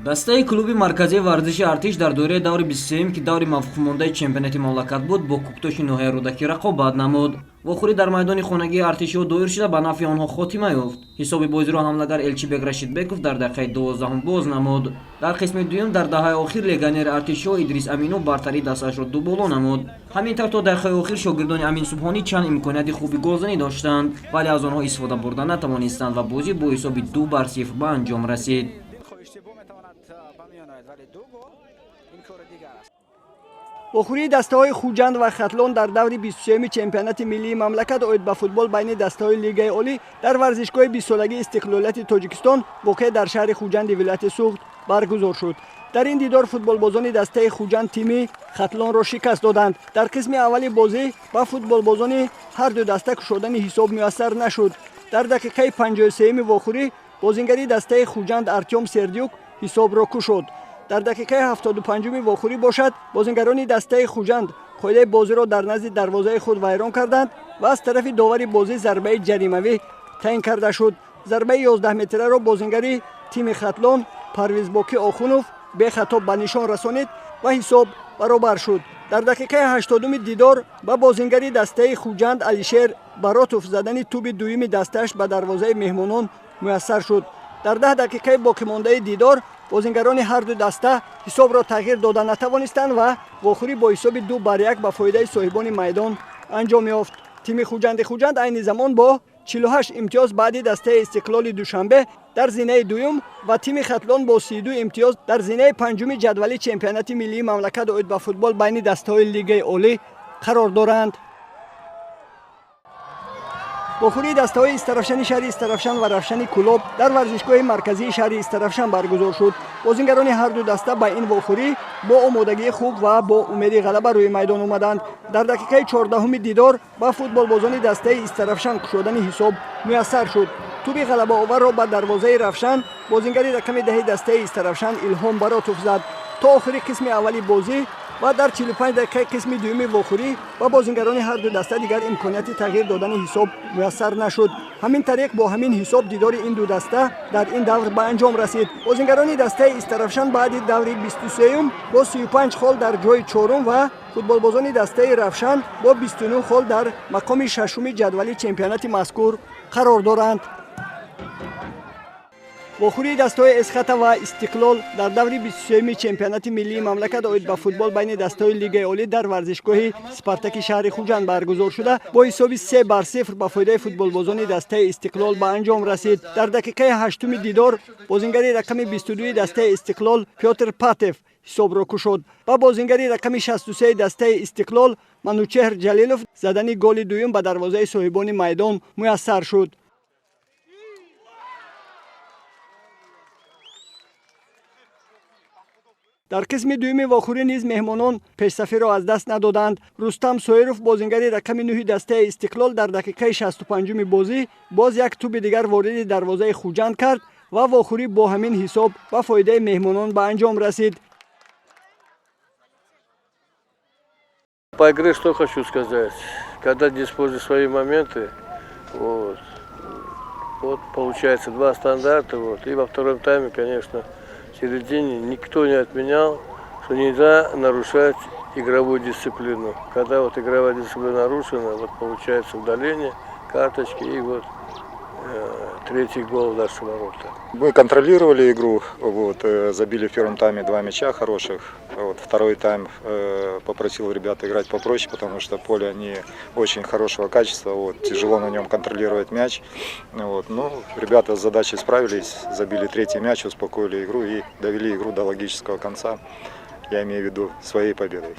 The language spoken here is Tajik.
Дастаи клуби марказии варзиши артиш дар дораи даври 23 ки даври мавқуфмондаи чемпионати мамлакат буд бо Куктоши ноҳияи Рӯдакӣ рақобат намуд. Вохӯрӣ дар майдони хонагии артишиҳо доир шуда ба нафъи онҳо хотима ёфт. ҳисоби бозиро ҳамлагар Элчибек Рашидбеков дар дақиқаи 12 боз намуд. Дар қисми дуюм дар даҳаи охир легионери артишиҳо Идрис Аминов бартарии дастаашро дуболо намуд. Ҳамин тавр то дақиқаи охир шогирдони Амин Субҳонӣ чанд имконияти хуби голзанӣ доштанд, вале аз онҳо истифода бурда натавонистанд ва бозӣ бо ҳисоби 2-0 ба анҷом расид. вохӯрии дастаҳои Хуҷанд ва Хатлон дар даври 23-ми чемпионати миллии мамлакат оид ба футбол байни дастаҳои Лигаи олӣ дар варзишгоҳи 20-солагии Истиқлолияти Тоҷикистон воқеъ дар шаҳри Хуҷанди вилояти Суғд баргузор шуд. дар ин дидор футболбозони дастаи Хуҷанд тими Хатлонро шикаст доданд. дар қисми аввали бозӣ ба футболбозони ҳарду даста кушодани ҳисоб муяссар нашуд. дар дақиқаи 53-ми вохӯрӣ бозингари дастаи Хуҷанд Артём Сердюк ҳисобро кушод. дар дақиқаи 75-ми вохӯрӣ бошад, бозингарони дастаи Хуҷанд қоидаи бозиро дар назди дарвозаи худ вайрон карданд ва аз тарафи довари бозӣ зарбаи ҷаримавӣ таъин карда шуд. зарбаи 11-метраро бозингари тими Хатлон Парвизбоки Охунов бехато ба нишон расонид ва ҳисоб баробар шуд. дар дақиқаи 80-уми дидор ба бозингари дастаи Хуҷанд Алишер Баротов задани туби дуюми дастааш ба дарвозаи меҳмонон муяссар шуд. дар 10 дақиқаи боқимондаи дидор бозингарони ҳарду даста ҳисобро тағйир дода натавонистанд ва вохӯрӣ бо ҳисоби 2-1 ба фоидаи соҳибони майдон анҷом ёфт. тими Хуҷанди Хуҷанд айни замон бо 48 имтиёз баъди дастаи Истиқлоли Душанбе дар зинаи дуюм ва тими Хатлон бо 32 имтиёз дар зинаи панҷуми ҷадвали чемпионати миллии мамлакат оид ба футбол байни дастаҳои Лигаи олӣ қарор доранд. вохӯрии дастаҳои Истарафшани шаҳри Истарафшан ва Рафшани Кулоб дар варзишгоҳи марказии шаҳри Истарафшан баргузор шуд. бозингарони ҳарду даста ба ин вохӯрӣ бо омодагии хуб ва бо умеди ғалаба рӯи майдон омаданд. дар дақиқаи 14-уми дидор ба футболбозони дастаи Истарафшан кушодани ҳисоб муяссар шуд. туби ғалабаоварро ба дарвозаи Рафшан бозингари рақами 10 дастаи Истарафшан Илҳом Баротов зад. то охири қисми аввали бозӣ ва дар 45 дақиқаи қисми дуюми вохӯрӣ ба бозингарони ҳарду даста дигар имконияти тағйир додани ҳисоб муяссар нашуд. ҳамин тариқ бо ҳамин ҳисоб дидори ин ду даста дар ин давр ба анҷом расид. бозингарони дастаи Истарафшан баъди даври 23-ум бо 35 хол дар ҷои чорум ва футболбозони дастаи Рафшан бо 29 хол дар мақоми шашуми ҷадвали чемпионати мазкур қарор доранд. вохӯрии дастаҳои Эсхата ва Истиқлол дар даври 23-ми чемпионати миллии мамлакат оид ба футбол байни дастаҳои Лигаи олӣ дар варзишгоҳи Спартаки шаҳри Хуҷанд баргузор шуда бо ҳисоби 3-0 ба фоидаи футболбозони дастаи Истиқлол ба анҷом расид. дар дақиқаи 8-уми дидор бозингари рақами 22-и дастаи Истиқлол Пётр Патев ҳисобро кушод. ба бозингари рақами 63-и дастаи Истиқлол Манучеҳр Ҷалилов задани голи дуюм ба дарвозаи соҳибони майдон муяссар шуд. дар қисми дуюми вохӯрӣ низ меҳмонон пешсафиро аз даст надоданд. Рустам Соиров бозингари рақами 9-и дастаи Истиқлол дар дақиқаи 65-уми бозӣ боз як туби дигар вориди дарвозаи Хуҷанд кард ва вохӯрӣ бо ҳамин ҳисоб ба фоидаи меҳмонон ба анҷом расид. По игре что хочу сказать. Когда не используешь свои моменты, вот получается 2 стандарта. И во втором тайме, конечно, в середине никто не отменял, что нельзя нарушать игровую дисциплину. Когда вот игровая дисциплина нарушена, вот получается удаление, карточки и вот третий гол в наши ворота. Мы контролировали игру, забили в первом тайме 2 мяча хороших. Второй тайм попросил ребят играть попроще, потому что поле не очень хорошего качества, тяжело на нем контролировать мяч. Но ребята с задачей справились, забили 3-й мяч, успокоили игру и довели игру до логического конца. Я имею в виду своей победой.